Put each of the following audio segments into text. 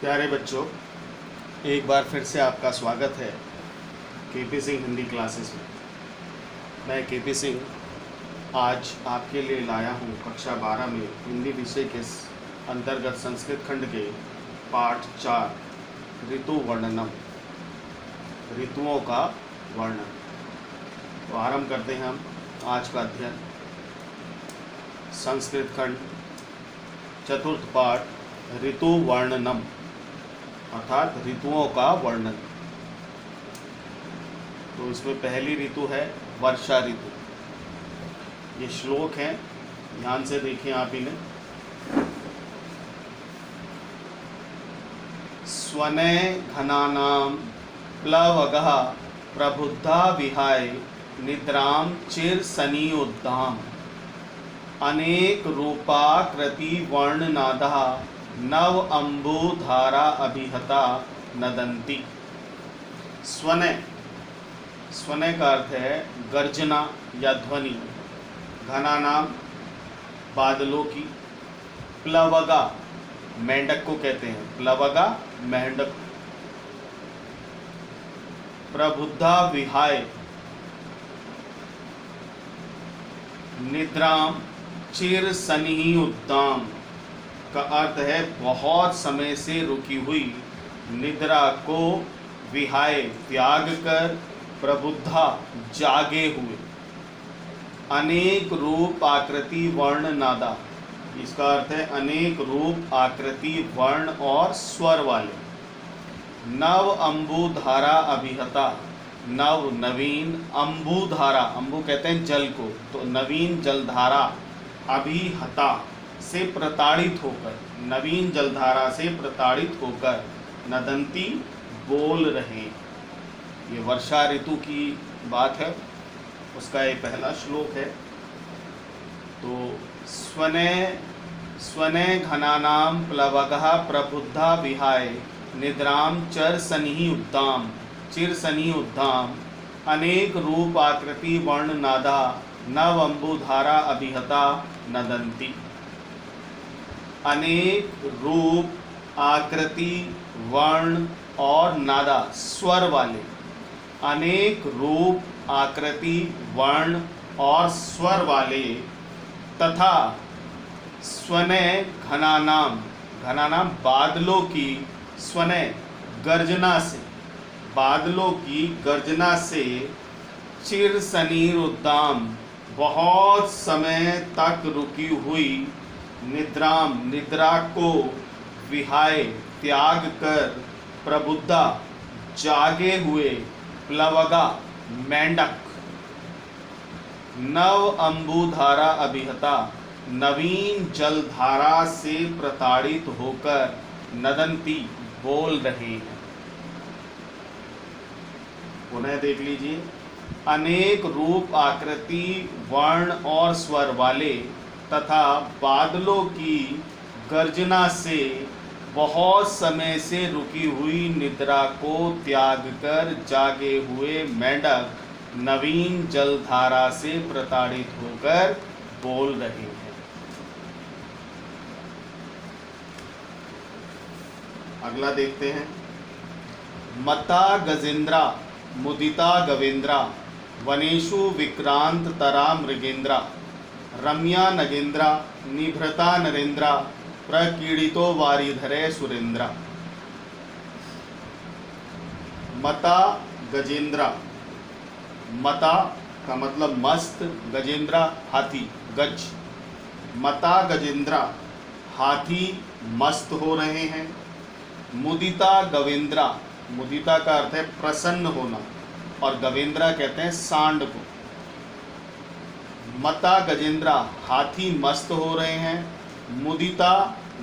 प्यारे बच्चों, एक बार फिर से आपका स्वागत है केपी सिंह हिंदी क्लासेस में। मैं केपी सिंह आज आपके लिए लाया हूँ कक्षा 12 में हिंदी विषय के अंतर्गत संस्कृत खंड के पाठ 4 ऋतु वर्णनम, ऋतुओं का वर्णन। तो आरंभ करते हैं हम आज का अध्ययन। संस्कृत खंड चतुर्थ पाठ ऋतु वर्णनम अर्थात ऋतुओं का वर्णन। तो इसमें पहली ऋतु है वर्षा ऋतु। ये श्लोक है, ध्यान से देखें आप इन्हें। स्वने घनानां प्लवगः प्रबुद्धा विहाय निद्रां चिरसनियुद्धाम् अनेक रूपाकृति वर्णनादः नव अम्बुधारा अभिहता नदन्ति। स्वने, स्वने का अर्थ है गर्जना या ध्वनि। घना नाम बादलों की। प्लवगा मेंढक को कहते हैं, प्लवगा मेंढक। प्रबुद्धा विहाय निद्राम चिर सनियुद्धाम का अर्थ है बहुत समय से रुकी हुई निद्रा को विहाय त्याग कर प्रबुद्धा जागे हुए। अनेक रूप आकृति वर्ण नादा, इसका अर्थ है अनेक रूप आकृति वर्ण और स्वर वाले। नव अम्बुधारा अभिहता, नव नवीन, अम्बुधारा, अम्बु कहते हैं जल को, तो नवीन जलधारा अभिहता से प्रताड़ित होकर, नवीन जलधारा से प्रताड़ित होकर नदंती बोल रहे। ये वर्षा ऋतु की बात है, उसका ये पहला श्लोक है। तो स्वने स्वने घनानां प्लवगः प्रबुद्धा विहाय निद्रां चिरसनियुद्धाम् चिरसनियुद्धाम् अनेक रूप आकृति वर्ण नादा नव अम्बुधारा अभिहता नदन्ति। अनेक रूप आकृति वर्ण और नादा स्वर वाले, अनेक रूप आकृति वर्ण और स्वर वाले तथा स्वने घनानाम, घनानाम बादलों की, स्वने गर्जना से, बादलों की गर्जना से, चिर सनिरुद्धाम बहुत समय तक रुकी हुई, निद्राम निद्रा को, विहाय त्याग कर, प्रबुद्धा जागे हुए, प्लवगा मेंढक, नव अम्बुधारा अभिहता नवीन जलधारा से प्रताड़ित होकर नदंती बोल रहे हैं। पुनः देख लीजिए। अनेक रूप आकृति वर्ण और स्वर वाले तथा बादलों की गर्जना से बहुत समय से रुकी हुई निद्रा को त्याग कर जागे हुए मेंढक नवीन जलधारा से प्रताड़ित होकर बोल रहे हैं। अगला देखते हैं। मता गजेंद्रा मुदिता गवेंद्रा वनेषु विक्रांत तरा मृगेंद्रा रम्या नगेंद्रा निभृता नरेंद्रा प्रकीड़ितो वारिधरे सुरेंद्रा। मता गजेंद्रा, मता का मतलब मस्त, गजेंद्रा हाथी, गज। मता गजेंद्रा हाथी मस्त हो रहे हैं। मुदिता गवेंद्रा, मुदिता का अर्थ है प्रसन्न होना और गवेंद्रा कहते हैं सांड को। मता गजेंद्रा हाथी मस्त हो रहे हैं। मुदिता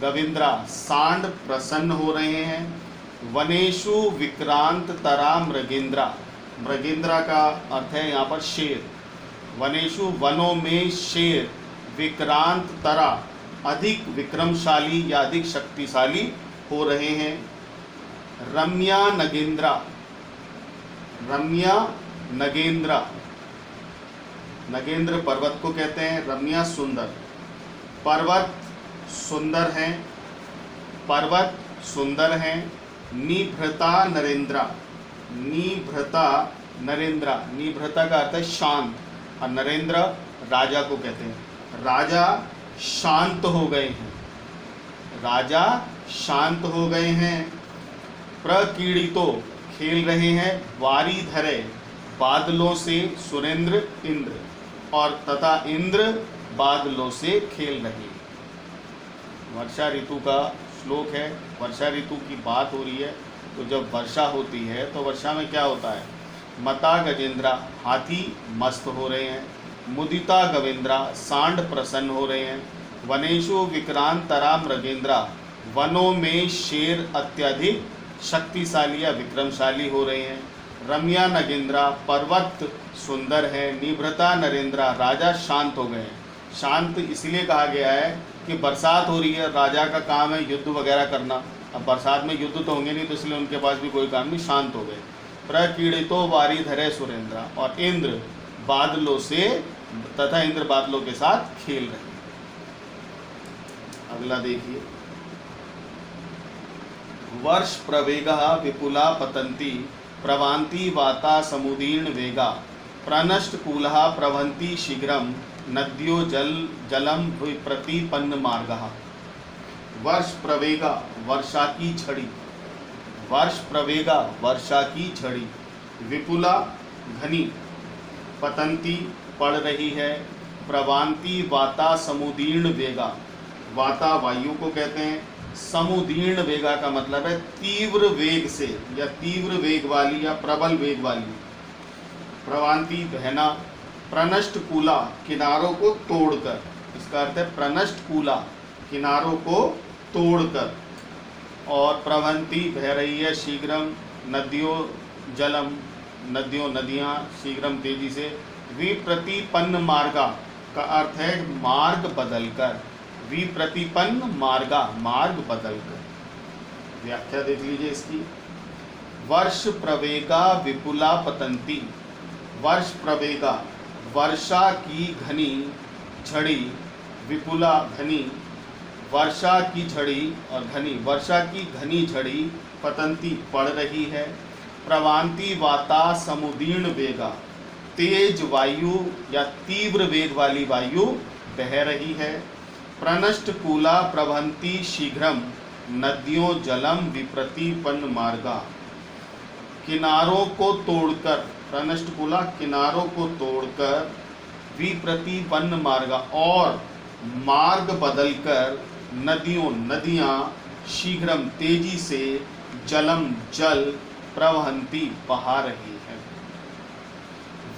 गवेंद्रा सांड प्रसन्न हो रहे हैं। वनेषु विक्रांत तरा मृगेंद्रा, मृगेंद्रा का अर्थ है यहाँ पर शेर। वनेषु वनों में शेर, विक्रांत तरा अधिक विक्रमशाली या अधिक शक्तिशाली हो रहे हैं। रम्या नगेंद्रा, रम्या नगेंद्रा, नगेंद्र पर्वत को कहते हैं। रम्या सुंदर, पर्वत सुंदर हैं। पर्वत सुंदर हैं। निभृता नरेंद्रा, निभृता नरेंद्रा, निभृता का अर्थ है शांत, और नरेंद्र राजा को कहते हैं। राजा शांत हो गए हैं, राजा शांत हो गए हैं। प्रकीड़ितो, खेल रहे हैं। वारी धरे, बादलों से सुरेंद्र इंद्र, और तथा इंद्र बादलों से खेल रहे हैं। वर्षा ऋतु का श्लोक है। वर्षा ऋतु की बात हो रही है, तो जब वर्षा होती है तो वर्षा में क्या होता है? मता गजेंद्रा, हाथी मस्त हो रहे हैं। मुदिता गवेंद्रा, सांड प्रसन्न हो रहे हैं। वनेषु विक्रांतरा मृगेंद्रा, वनों में शेर अत्यधिक शक्तिशाली या विक्रमशाली हो रहे हैं। रम्या नगेंद्रा, पर्वत सुंदर है। निभृता नरेंद्रा, राजा शांत हो गए हैं। शांत इसलिए कहा गया है कि बरसात हो रही है, राजा का काम है युद्ध वगैरह करना। अब बरसात में युद्ध तो होंगे नहीं, तो इसलिए उनके पास भी कोई काम नहीं, शांत हो गए। प्रकीड़ितो वारी धरे सुरेंद्रा, और इंद्र बादलों से, तथा इंद्र बादलों के साथ खेल रहे हैं। अगला देखिए, वर्ष प्रवेगा विपुला पतंती, प्रवांति वाता समुदीर्ण वेगा, प्रनष्ट कूलहा प्रवहन्ति शीघ्रम, नद्यो जलम प्रतिपन्न मार्गः। वर्ष प्रवेगा, वर्षा की झड़ी। वर्ष प्रवेगा, वर्षा की झड़ी। विपुला, घनी। पतंती, पड़ रही है। प्रवांति वाता समुदीर्ण वेगा, वाता वायु को कहते हैं। समुदीर्ण वेगा का मतलब है तीव्र वेग से, या तीव्र वेग वाली, या प्रबल वेग वाली। प्रवांति, बहना। प्रनष्ट कूला, किनारों को तोड़कर, इसका अर्थ है प्रनष्ट कूला, किनारों को तोड़कर। और प्रवहन्ति, बह रही है। शीघ्रम, नदियों जलम, नदियों नदियाँ, शीघ्रम तेजी से। विप्रतिपन्न मार्गा का अर्थ है मार्ग बदलकर। विप्रतिपन्न मार्गा, मार्ग बदलकर। व्याख्या देख लीजिए इसकी। वर्ष प्रवेगा विपुला पतंती, वर्ष प्रवेगा, वर्षा की घनी झड़ी। विपुला, घनी, वर्षा की झड़ी और घनी, वर्षा की घनी झड़ी। पतंती, पड़ रही है। प्रवांति वाता समुदीर्ण वेगा, तेज वायु या तीव्र वेग वाली वायु बह रही है। प्रनष्ट कूला प्रवहन्ति शीघ्रम, नदियों जलम विप्रतिपन्न मार्गा, किनारों को तोड़कर। प्रनष्ट कूला, किनारों को तोड़कर। विप्रतिपन्न मार्गा, और मार्ग बदलकर। नदियों, नदियाँ। शीघ्रम, तेजी से। जलम, जल। प्रवहन्ति, बहा रही है।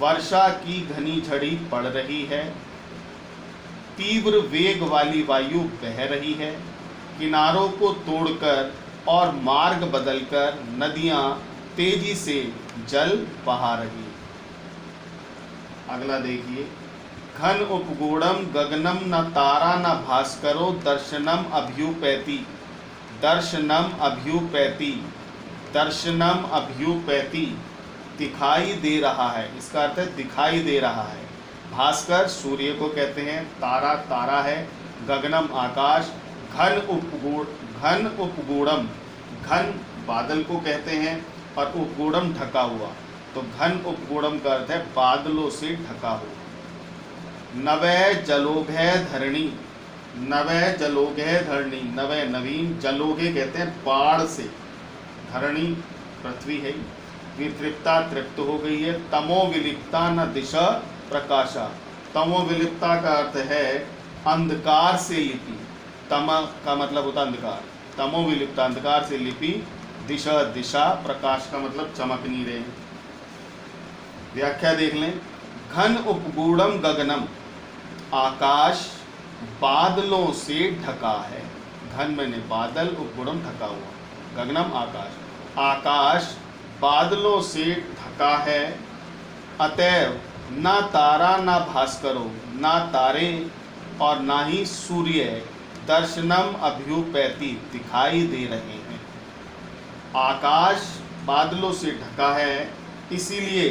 वर्षा की घनी झड़ी पड़ रही है। तीव्र वेग वाली वायु बह रही है। किनारों को तोड़कर और मार्ग बदलकर नदियां तेजी से जल बहा रही। अगला देखिए, घन उपगूढ़म गगनम न तारा न भास्करो दर्शनम अभ्युपैति। दर्शनम अभ्युपैति, दर्शनम अभ्युपैति, दिखाई दे रहा है। इसका अर्थ है दिखाई दे रहा है। भास्कर सूर्य को कहते हैं। तारा, तारा है। गगनम, आकाश। घन उपगूढ़म, घन बादल को कहते हैं, और उपगूढ़म ढका हुआ। तो घन उपगूढ़म का अर्थ है बादलों से ढका हुआ। नवै जलोघे धरणी, नवै जलोघे धरणी, नवै नवीन, जलोघे कहते हैं बाढ़ से। धरणी पृथ्वी है। वितृप्ता, तृप्त हो गई है। तमो विलिप्ता न दिशा प्रकाशा, तमो विलिप्ता का अर्थ है अंधकार से लिपि। तम का मतलब होता अंधकार। तमो विलिप्ता, अंधकार से लिपि। दिशा, दिशा। प्रकाश का मतलब चमक नहीं रहे। व्याख्या देख लें। घन उपगूढ़म गगनम, आकाश बादलों से ढका है। घन मैंने बादल, उपगूढ़म ढका हुआ। गगनम, आकाश। आकाश बादलों से ढका है। अतएव ना तारा ना भास्करो, ना तारे और ना ही सूर्य दर्शनम अभ्युपैति, दिखाई दे रहे हैं। आकाश बादलों से ढका है, इसीलिए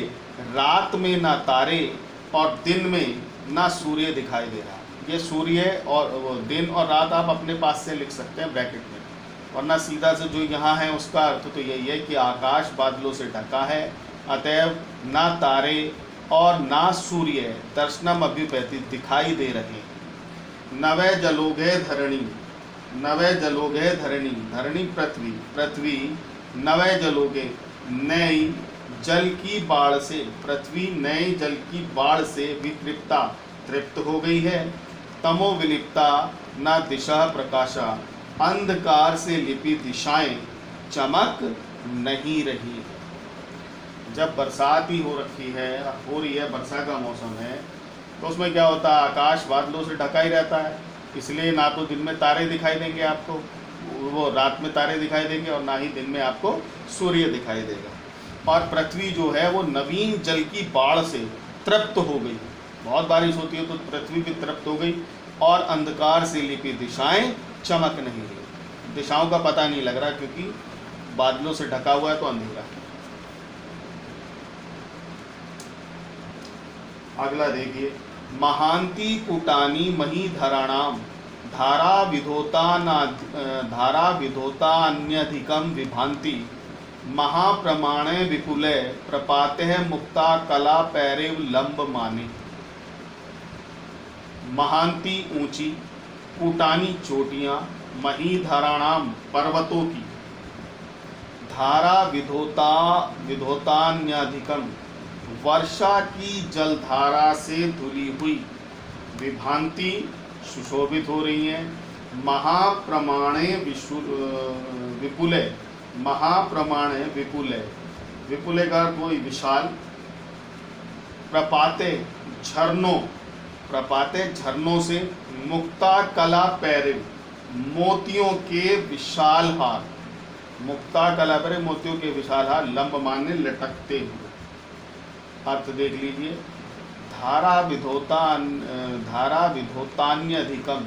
रात में ना तारे और दिन में ना सूर्य दिखाई दे रहा। ये सूर्य और दिन और रात आप अपने पास से लिख सकते हैं ब्रैकेट में। वरना सीधा से जो यहाँ है उसका अर्थ तो यही है कि आकाश बादलों से ढका है, अतएव ना तारे और ना सूर्य दर्शनम अभ्युपैति दिखाई दे रहे। नवे जलोगे धरणी, नवे जलोगे धरणी, धरणी पृथ्वी, पृथ्वी नवे जलोगे नई जल की बाढ़ से, पृथ्वी नए जल की बाढ़ से वितृप्ता तृप्त हो गई है। तमो विलिप्ता न दिशा प्रकाशा, अंधकार से लिपि दिशाएं चमक नहीं रही है। जब बरसात ही हो रखी है, हो रही है, वर्षा का मौसम है, तो उसमें क्या होता है, आकाश बादलों से ढका ही रहता है, इसलिए ना तो दिन में तारे दिखाई देंगे आपको, वो रात में तारे दिखाई देंगे, और ना ही दिन में आपको सूर्य दिखाई देगा। और पृथ्वी जो है वो नवीन जल की बाढ़ से तृप्त हो गई, बहुत बारिश होती है तो पृथ्वी भी तृप्त हो गई, और अंधकार से लिपि दिशाएं चमक नहीं रही, दिशाओं का पता नहीं लग रहा क्योंकि बादलों से ढका हुआ है तो अंधेरा है। अगला देखिए, महांती कुटानी मही धराणाम धारा विधोतान्यधिकम विभांति महाप्रमाणे विपुले प्रपाते मुक्ता कला पैरेव लंब माने। महांती ऊंची, कुटानी चोटियां, मही धराणाम पर्वतों की, धारा विधोतान्यधिकम वर्षा की जलधारा से धुली हुई, विभांति सुशोभित हो रही हैं, महाप्रमाणे विपुले, महाप्रमाणे विपुले, विपुले का कोई विशाल, प्रपाते झरनों, प्रपाते झरनों से, मुक्ता कला पैरे मोतियों के विशाल हार, मुक्ता कला पैरे मोतियों के विशाल हार, लंब माने लटकते हुए। अर्थ देख लीजिए, धारा विधोतान्यधिकम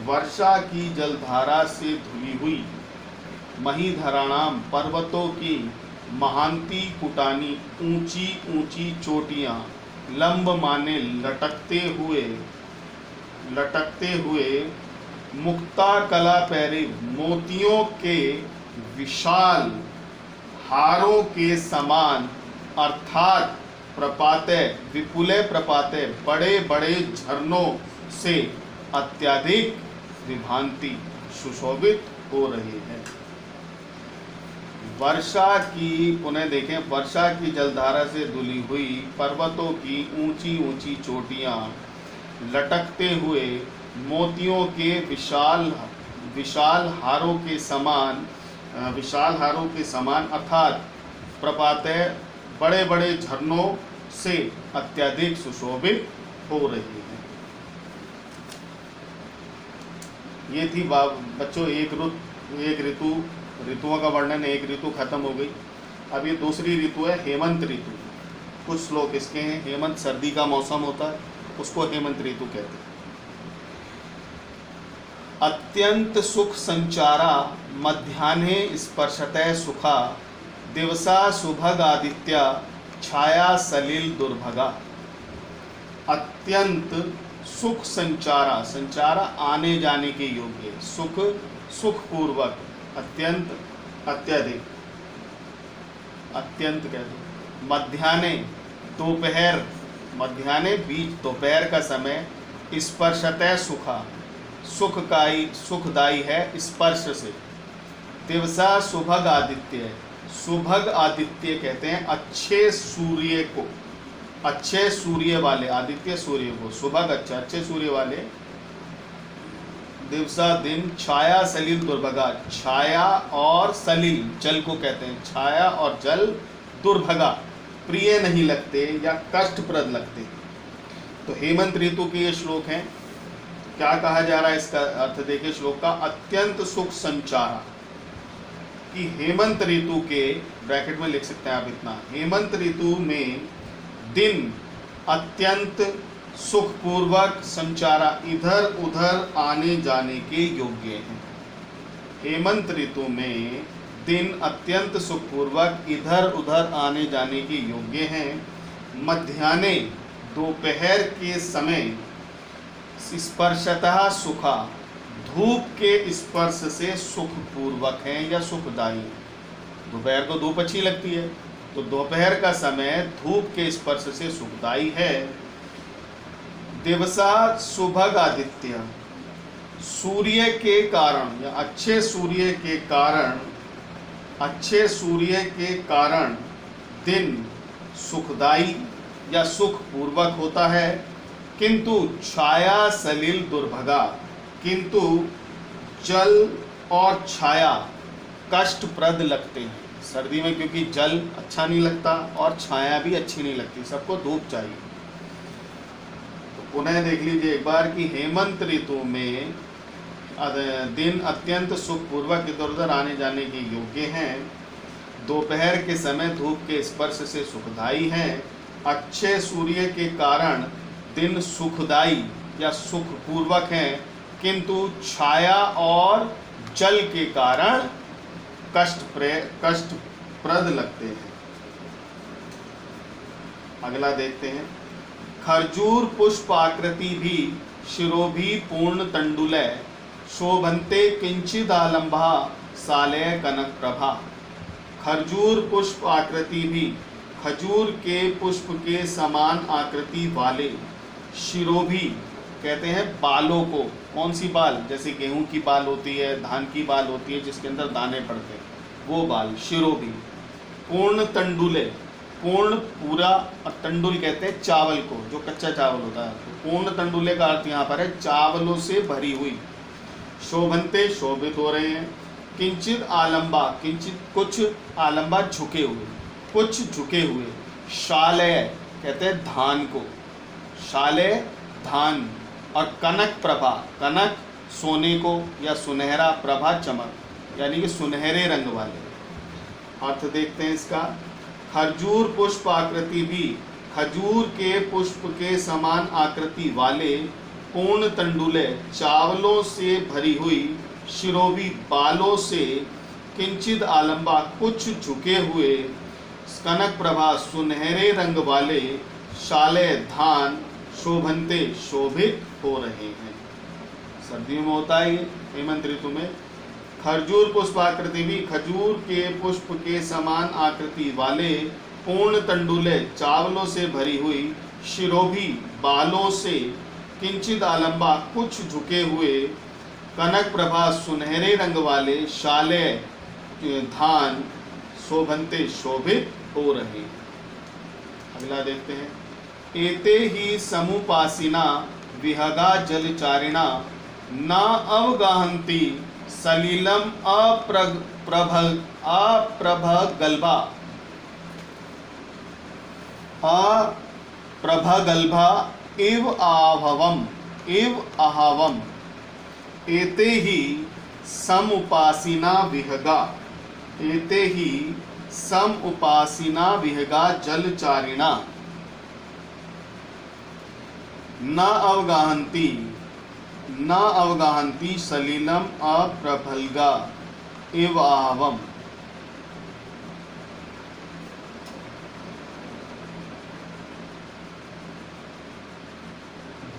वर्षा की जलधारा से धुली हुई, मही धराणाम पर्वतों की, महांती कुटानी ऊंची ऊंची चोटियां, लंब माने लटकते हुए, मुक्ता कला पैरे मोतियों के विशाल हारों के समान, अर्थात प्रपाते विपुले प्रपाते बड़े बड़े झरनों से अत्यधिक विभांति सुशोभित हो रहे हैं। वर्षा की, पुनः देखें, वर्षा की जलधारा से धुली हुई पर्वतों की ऊंची ऊंची चोटियां लटकते हुए मोतियों के विशाल हारों के समान, अर्थात प्रपाते बड़े बड़े झरनों से अत्यधिक सुशोभित हो रही है। ये थी बच्चों एक ऋतु, ऋतुओं का वर्णन, एक ऋतु खत्म हो गई। अब ये दूसरी ऋतु है हेमंत ऋतु। कुछ श्लोक इसके हैं। हेमंत सर्दी का मौसम होता है, उसको हेमंत ऋतु कहते हैं। अत्यंत सुख संचारा मध्याह्ने स्पर्शतः सुखा, दिवसा सुभग आदित्य छाया सलिल दुर्भगा। अत्यंत सुख संचारा, संचारा आने जाने के योग्य, सुख सुखपूर्वक, अत्यंत अत्यधिक, अत्यंत कह दो। मध्याह्ने दोपहर, मध्याह्ने बीच दोपहर का समय, स्पर्शतः सुखा सुखदायी है स्पर्श से। दिवसा सुभग आदित्य, सुभग आदित्य कहते हैं अच्छे सूर्य को, अच्छे सूर्य वाले, आदित्य सूर्य को, सुभग अच्छा, अच्छे सूर्य वाले। दिवसा दिन, छाया सलिल दुर्भगा, छाया और सलिल जल को कहते हैं, छाया और जल दुर्भगा प्रिय नहीं लगते या कष्टप्रद लगते। तो हेमंत ऋतु के ये श्लोक हैं। क्या कहा जा रहा है, इसका अर्थ देखिए श्लोक का। अत्यंत सुख संचारा, कि हेमंत ऋतु के, ब्रैकेट में लिख सकते हैं आप इतना, हेमंत ऋतु में दिन अत्यंत सुखपूर्वक संचारा, इधर उधर आने जाने के योग्य हैं। हेमंत ऋतु में दिन अत्यंत सुखपूर्वक इधर उधर आने जाने के योग्य हैं। मध्याह्ने दोपहर के समय, स्पर्शतः सुखा धूप के स्पर्श से सुखपूर्वक हैं या सुखदायी हैं। दोपहर को धूप अच्छी लगती है, तो दोपहर का समय धूप के स्पर्श से सुखदायी है। दिवसा सुभग आदित्य, सूर्य के कारण या अच्छे सूर्य के कारण दिन सुखदायी या सुखपूर्वक होता है। किंतु छाया सलिल दुर्भगा, किंतु जल और छाया कष्टप्रद लगते हैं। सर्दी में क्योंकि जल अच्छा नहीं लगता और छाया भी अच्छी नहीं लगती, सबको धूप चाहिए। तो पुनः देख लीजिए एक बार कि हेमंत ऋतु में दिन अत्यंत सुखपूर्वक इधर उधर आने जाने के योग्य हैं। दोपहर के समय धूप के स्पर्श से सुखदायी हैं। अच्छे सूर्य के कारण दिन सुखदायी या सुखपूर्वक हैं, किंतु छाया और जल के कारण कष्टप्रद लगते हैं। अगला देखते हैं। खरजूर पुष्प आकृति भी शिरोभी पूर्ण तंडुलय, शोभन्ते किंचिदालंबा सालय कनक प्रभा। खरजूर पुष्प आकृति भी, खजूर के पुष्प के समान आकृति वाले, शिरोभी कहते हैं बालों को। कौन सी बाल? जैसे गेहूं की बाल होती है, धान की बाल होती है जिसके अंदर दाने पड़ते हैं, वो बाल शिरोभी। पूर्ण तंडुले, पूर्ण पूरा, और तंडुल कहते हैं चावल को, जो कच्चा चावल होता है। पूर्ण तंडुले का अर्थ यहाँ पर है चावलों से भरी हुई। शोभन्ते शोभित हो रहे हैं। किंचित आलंबा, किंचित कुछ, आलंबा झुके हुए, कुछ झुके हुए। शालय कहते हैं धान को, शालय धान। और कनक प्रभा, कनक सोने को या सुनहरा, प्रभा चमक, यानी कि सुनहरे रंग वाले। अर्थ देखते हैं इसका। खरजूर पुष्प आकृति भी, खजूर के पुष्प के समान आकृति वाले, पूर्ण तंडुले चावलों से भरी हुई, शिरोभी बालों से, किंचित आलंबा कुछ झुके हुए, कनक प्रभा सुनहरे रंग वाले, शाले धान, शोभन्ते शोभित हो रहे हैं। सर्दियों में होता है ये, हेमंत ऋतु में। खरजूर पुष्प आकृति भी, खजूर के पुष्प के समान आकृति वाले, पूर्ण तंडुले चावलों से भरी हुई, शिरोभी बालों से, किंचित आलंबा कुछ झुके हुए, कनक प्रभा सुनहरे रंग वाले, शाले धान, शोभन्ते शोभित हो रहे हैं। अगला देखते हैं। एते ही समुपासिना विहगा जलचारिणा, न अवगाहन्ति सलिलम अप्रभगल्भा इव आहवम। एते ही समुपासिना विहगा, एते ही समुपासिना विहगा जलचारिणा, न अवगाहन्ति सलिलम अप्रभल्गा इव आवम।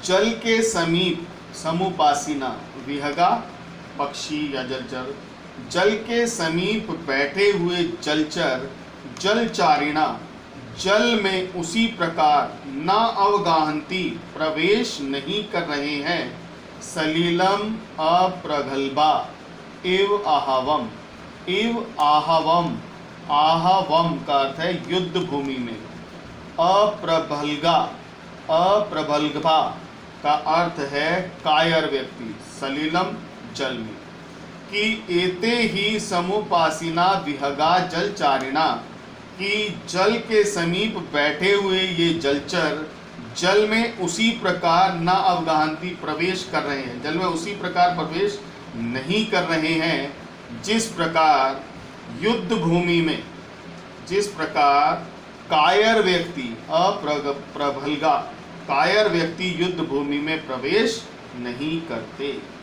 जल के समीप समुपासिना, विहगा पक्षी या जलचर, जल के समीप बैठे हुए जलचर, जलचारिणा जल में उसी प्रकार न अवगाहन्ति प्रवेश नहीं कर रहे हैं, सलिलम अप्रगल्भा इव आहवम। इव आहवम, आहवम का अर्थ है युद्ध भूमि में। अप्रभल्गा, अप्रभल्भा का अर्थ है कायर व्यक्ति, सलिलम जल में। कि एते ही समुपासिना विहगा जलचारिणा, कि जल के समीप बैठे हुए ये जलचर जल में उसी प्रकार न अवगाहन्ति प्रवेश कर रहे हैं, जल में उसी प्रकार प्रवेश नहीं कर रहे हैं जिस प्रकार युद्ध भूमि में, जिस प्रकार कायर व्यक्ति अप्रभल्गा, कायर व्यक्ति युद्ध भूमि में प्रवेश नहीं करते।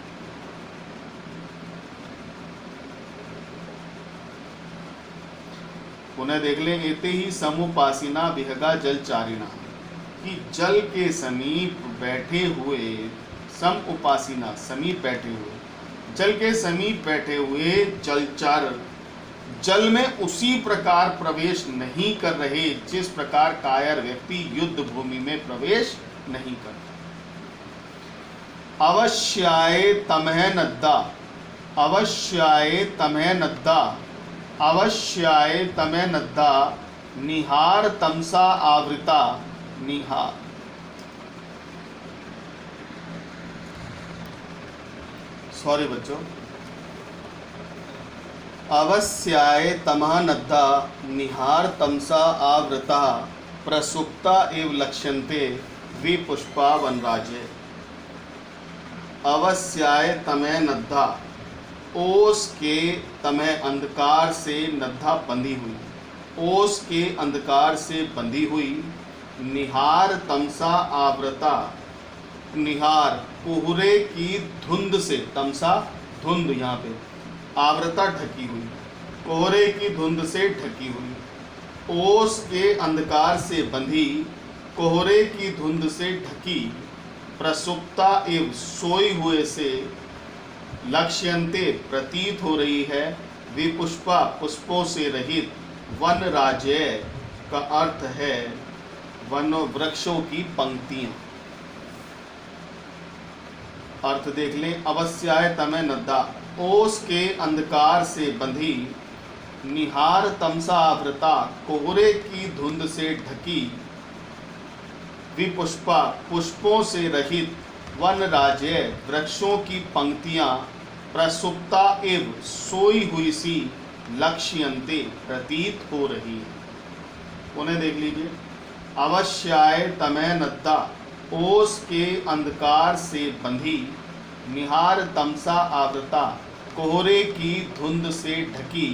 पुनः देख लें। एते ही समुपासिना विहगा जलचारिणा, कि जल के समीप बैठे हुए, सम उपासिना समीप बैठे हुए, जल के समीप बैठे हुए जलचर जल में उसी प्रकार प्रवेश नहीं कर रहे जिस प्रकार कायर व्यक्ति युद्ध भूमि में प्रवेश नहीं करता। अवश्याय तमह नद्दा, अवश्याय तमह नद्दा, अवश्याय तमह नद्दा, निहार तमसा आवृता, निहार। सॉरी बच्चों, अवस्याय तमह नद्दा, निहार तमसा आवृता, प्रसुप्ता एव लक्ष्यन्ते विपुष्पा वनराजे। अवस्याय तमह नद्दा, ओस के तमह अंधकार से नद्दा बंधी हुई, ओस के अंधकार से बंधी हुई, निहार तमसा आवृता, निहार कोहरे की धुंध से, तमसा धुंध, यहाँ पे आवृता ढकी हुई, कोहरे की धुंध से ढकी हुई, ओस के अंधकार से बंधी, कोहरे की धुंध से ढकी, प्रसुप्ता एवं सोई हुए से, लक्ष्यन्ते प्रतीत हो रही है, विपुष्पा पुष्पों से रहित, वन राज्य का अर्थ है वन वृक्षों की पंक्तियां। अर्थ देख लें, अवस्याय तमह नद्दा, ओस के अंधकार से बंधी, निहार तमसा आवृता, कोहरे की धुंध से ढकी, विपुष्पा पुष्पों से रहित, वन राज्य वृक्षों की पंक्तियां, प्रसुप्ता एवं सोई हुई सी, लक्ष्यन्ते प्रतीत हो रही है। उन्हें देख लीजिए, अवश्याय तमह नद्दा, ओस के अंधकार से बंधी, निहार तमसा आवृता, कोहरे की धुंध से ढकी,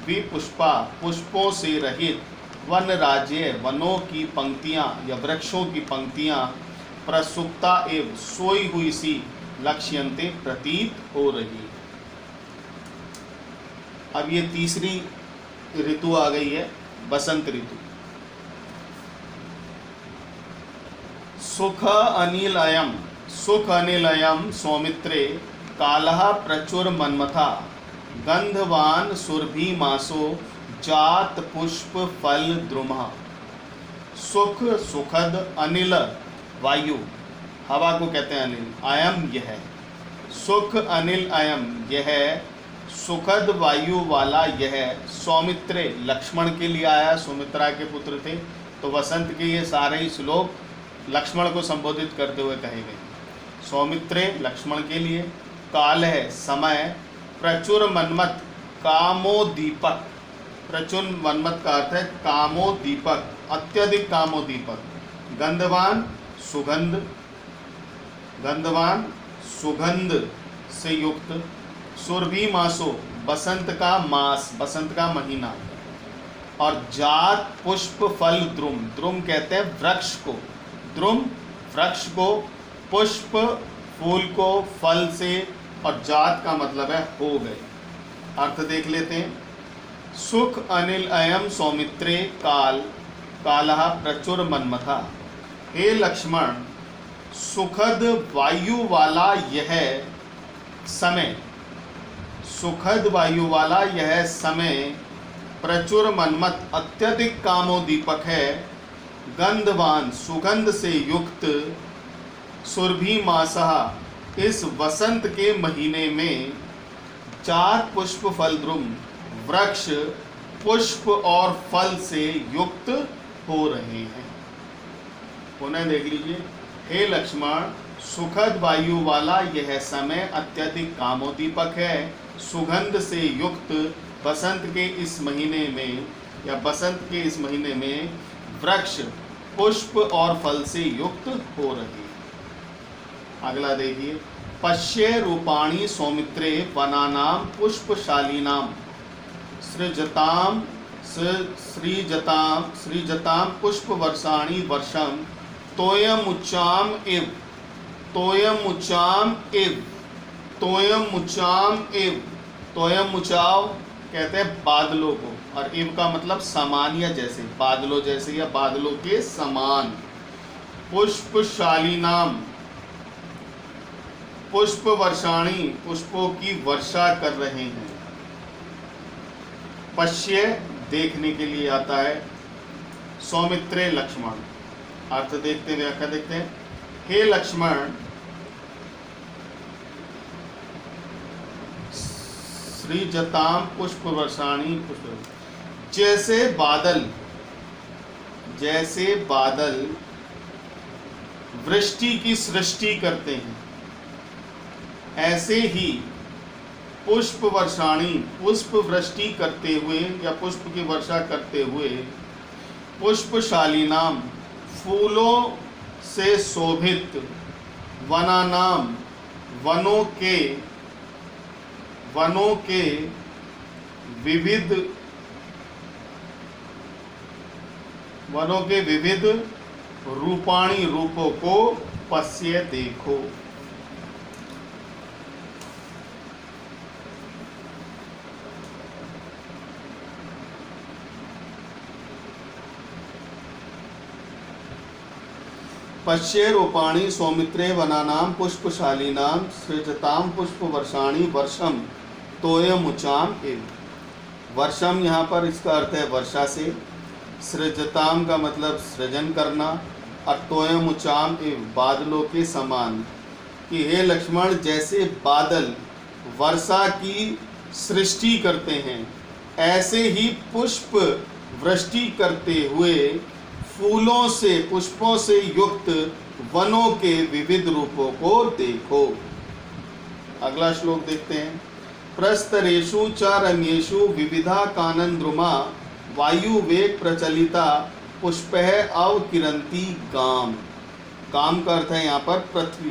विपुष्पा पुष्पों से रहित, वन राज्य वनों की पंक्तियां या वृक्षों की पंक्तियां, प्रसुप्ता एवं सोई हुई सी, लक्ष्यन्ते प्रतीत हो रही। अब ये तीसरी ऋतु आ गई है, बसंत ऋतु। सुख अनिलयम, सुख अनिलयम सौमित्रे, कालः प्रचुर मन्मथा, गंधवान सुरभि मासो, जात पुष्प फल द्रुमा। सुख सुखद, अनिल वायु, हवा को कहते हैं अनिल, अयम यह, सुख अनिल अयम यह, सुखद वायु वाला यह, सौमित्रे लक्ष्मण के लिए आया, सुमित्रा के पुत्र थे, तो वसंत के ये सारे ही श्लोक लक्ष्मण को संबोधित करते हुए कहे गए। सौमित्रे लक्ष्मण के लिए, काल है समय, प्रचुर मन्मथ कामोदीपक, प्रचुर मन्मथ का अर्थ है कामोदीपक, अत्यधिक कामोदीपक, गंधवान सुगंध, गंधवान सुगंध से युक्त, सुरभि मासो बसंत का मास, बसंत का महीना, और जात पुष्प फल द्रुम, द्रुम कहते हैं वृक्ष को, द्रुम वृक्ष को, पुष्प फूल को, फल से, और जात का मतलब है हो गए। अर्थ देख लेते हैं, सुख अनिल अयम सौमित्रे, काल कालः प्रचुर मन्मथा। हे लक्ष्मण, सुखद वायु वाला यह समय, सुखद वायु वाला यह समय, प्रचुर मन्मथ अत्यधिक कामोदीपक है, गंधवान सुगंध से युक्त, सुरभि मासः इस वसंत के महीने में, जात पुष्प फल द्रुम वृक्ष पुष्प और फल से युक्त हो रहे हैं। पुनः देख लीजिए, हे लक्ष्मण, सुखद वायु वाला यह समय अत्यधिक कामोदीपक है, सुगंध से युक्त बसंत के इस महीने में, या बसंत के इस महीने में वृक्ष पुष्प और फल से युक्त हो रहे हैं। अगला देखिए, पश्ये रूपाणी सौमित्रे वनानाम पुष्पशालीनाम, सृजताम सृजताम पुष्प वर्षाणी वर्षम, तोयमुच्चाम इव, तोयमुच्चाम इव, तोयमुच्चाम इव, तोयमुचाव कहते हैं बादलों को, और इव का मतलब समान या जैसे, बादलों जैसे या बादलों के समान। पुष्पशाली नाम, पुष्प वर्षाणी, पुष्पों की वर्षा कर रहे हैं। पश्य, देखने के लिए आता है। सौमित्रे लक्ष्मण, अर्थ देखते हैं, व्याख्या देखते हैं। हे लक्ष्मण, सृजताम पुष्प वर्षाणी, पुष्प, जैसे बादल, जैसे बादल वृष्टि की सृष्टि करते हैं, ऐसे ही पुष्प वर्षाणी, पुष्प वृष्टि करते हुए या पुष्प की वर्षा करते हुए, पुष्पशालीनाम, फूलों से शोभित, वनानाम, वनों के विविध रूपाणी, रूपों को पश्य, देखो। पश्ये रूपाणी सौमित्रे वनानाम पुष्पशालीनाम सृजताम पुष्प वर्षाणी वर्षम तोयमुचाम एव। वर्षम यहाँ पर इसका अर्थ है वर्षा से, सृजताम का मतलब सृजन करना, और तोयमुचाम एव बादलों के समान। कि हे लक्ष्मण, जैसे बादल वर्षा की सृष्टि करते हैं, ऐसे ही पुष्प वृष्टि करते हुए फूलों से, पुष्पों से युक्त वनों के विविध रूपों को देखो। अगला श्लोक देखते हैं। प्रस्तरेषु च रम्येषु विविधा कानन्द्रुमा वायु वेग प्रचलिता पुष्पः अवकिरन्ति गाम। गाम का अर्थ है यहाँ पर पृथ्वी।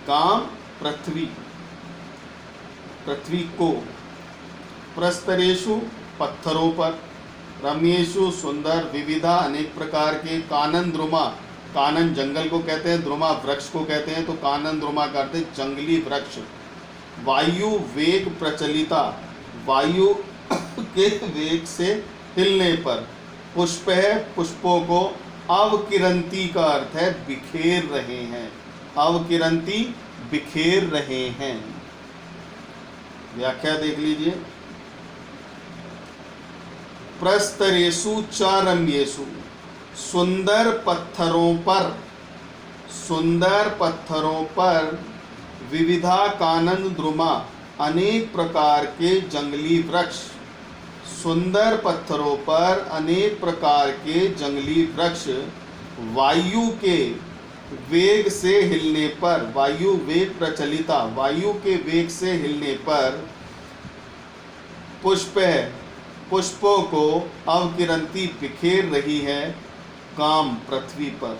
गाम पृथ्वी, पृथ्वी को। प्रस्तरेषु पत्थरों पर, रम्येषु सुंदर, विविधा अनेक प्रकार के, कानन द्रुमा, कानन जंगल को कहते हैं, द्रुमा वृक्ष को कहते हैं, तो कानन द्रुमा करते हैं जंगली वृक्ष। वायु वेग प्रचलिता, वायु के वेग से हिलने पर, पुष्प है, पुष्पों को, अवकिरंती का अर्थ है बिखेर रहे हैं, अवकिरंती बिखेर रहे हैं। व्याख्या देख लीजिए। प्रस्तरेषु च रम्येषु, सुंदर पत्थरों पर, सुंदर पत्थरों पर, विविधा कानन द्रुमा, अनेक प्रकार के जंगली वृक्ष। सुंदर पत्थरों पर अनेक प्रकार के जंगली वृक्ष वायु के वेग से हिलने पर, वायु वेग प्रचलिता, वायु के वेग से हिलने पर, पुष्प है, पुष्पों को अवकिरंती बिखेर रही है, काम पृथ्वी पर।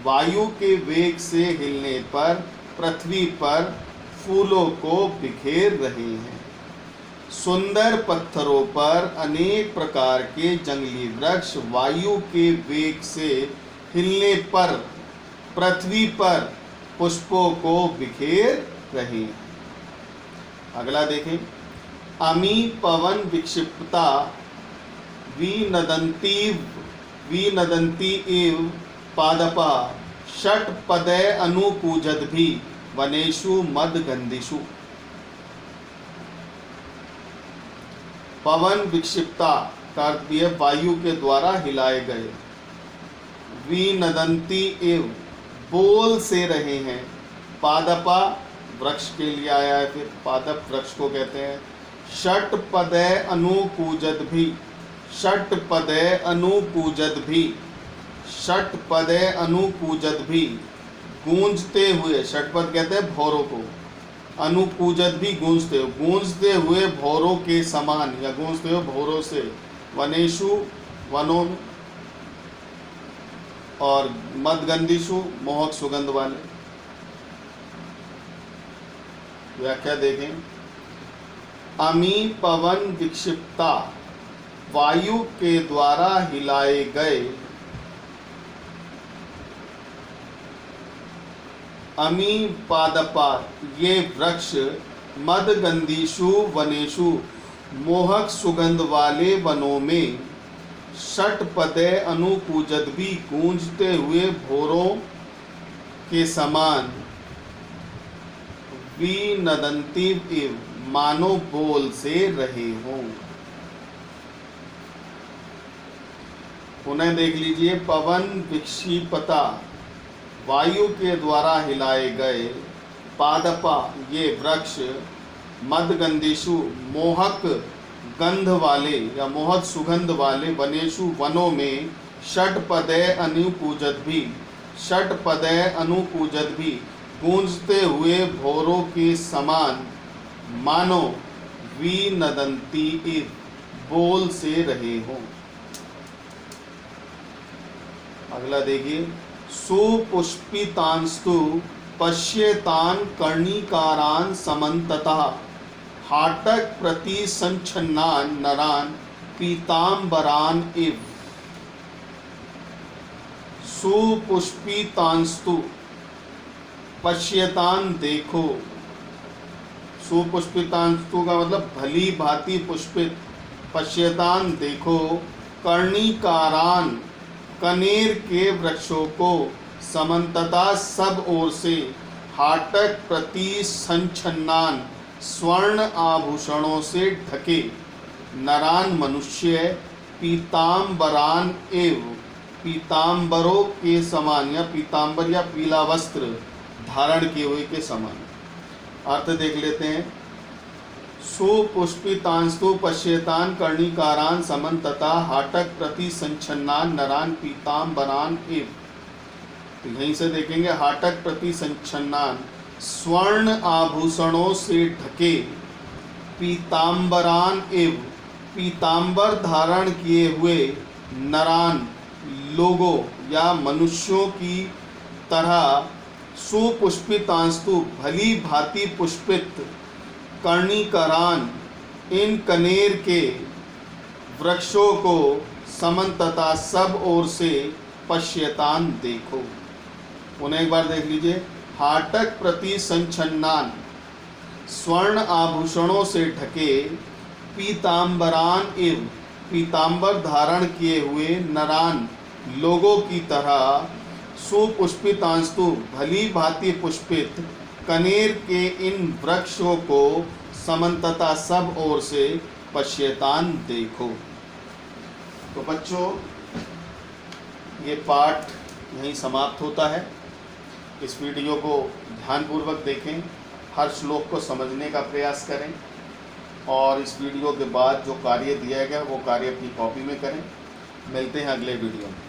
वायु के वेग से हिलने पर पृथ्वी पर फूलों को बिखेर रहे हैं। सुंदर पत्थरों पर अनेक प्रकार के जंगली वृक्ष वायु के वेग से हिलने पर पृथ्वी पर पुष्पों को बिखेर रहे हैं। अगला देखें। अमी पवन विक्षिप्ता विनदन्ती एव पादपा षट्पदे अनुपूजद भी वनेषु मदगंधिषु। पवन विक्षिप्ता का अर्थ भी है वायु के द्वारा हिलाए गए। विनदंती एव बोल से रहे हैं। पादपा वृक्ष के लिए आया है, फिर पादप वृक्ष को कहते हैं। षट्पदे अनुपूजद भी, षट्पदे अनुपूजद भी, षट्पदे अनुपूजद भी, गूंजते हुए, षट्पद कहते हैं भौरों को, अनुपूजद भी गूंजते हुए भौरों के समान या गूंजते हुए भौरों से, वनेषु वनों में, और मदगंधिषु मोहक सुगंध वाले। व्याख्या देखें। अमी पवन विक्षिप्ता, वायु के द्वारा हिलाए गए। अमी पादपा, ये वृक्ष, मदगंधिषु वनेषु, मोहक सुगंध वाले वनों में, षट्पदे अनुपूजद भी, गूंजते हुए भौरों के समान, विनदन्ति इव, मानो बोल से रहे हो। पुनः देख लीजिए, पवन विक्षिपता, वायु के द्वारा हिलाए गए, पादपा ये वृक्ष, मदगंधेषु मोहक गंध वाले या मोहक सुगंध वाले, वनेषु वनों में, षटपदय अनुपूजत भी, षटपदय अनुपूजत भी, गूंजते हुए भौरों के समान, मानो विनदन्ति इव, बोल से रहे हो। अगला देखिए, सुपुष्पितांस्तु पश्येतान कर्णिकारान समन्ततः, हाटक प्रति संच्छन्नान नरान पीतांबरान इव। सुपुष्पितांस्तु, पश्येतान देखो, सुपुष्पितांस्तु का मतलब भली भांति पुष्पित, पश्येतान देखो, कर्णिकारान कनेर के वृक्षों को, समन्तता सब ओर से, हाटक प्रति संच्छन्नान स्वर्ण आभूषणों से ढके, नरान मनुष्य, पीतांबरान एव, पीतांबरों के समान या पीतांबर या पीला वस्त्र धारण किए हुए के समान। अर्थ देख लेते हैं। सुपुष्पितांस्तु पश्येतान कर्णिकारान समन्तता, हाटक प्रति संच्छन्नान नरान पीतांबरान एव। तो यहीं से देखेंगे, हाटक प्रति संच्छन्नान, स्वर्ण आभूषणों से ढके, पीतांबरान एव, पीतांबर धारण किए हुए, नरान लोगों या मनुष्यों की तरह, सुपुष्पितांस्तु भली भांति पुष्पित, कर्णिकारान इन कनेर के वृक्षों को, समन्तता सब ओर से, पश्येतान देखो। उन्हें एक बार देख लीजिए, हाटक प्रति संच्छन्नान स्वर्ण आभूषणों से ढके, पीतांबरान एव, पीतांबर धारण किए हुए, नरान लोगों की तरह, सुपुष्पितांस्तु भली भांति पुष्पित, कनेर के इन वृक्षों को, समन्तता सब ओर से, पश्येतान देखो। तो बच्चों, ये पाठ यहीं समाप्त होता है। इस वीडियो को ध्यानपूर्वक देखें, हर श्लोक को समझने का प्रयास करें और इस वीडियो के बाद जो कार्य दिया गया वो कार्य अपनी कॉपी में करें। मिलते हैं अगले वीडियो में।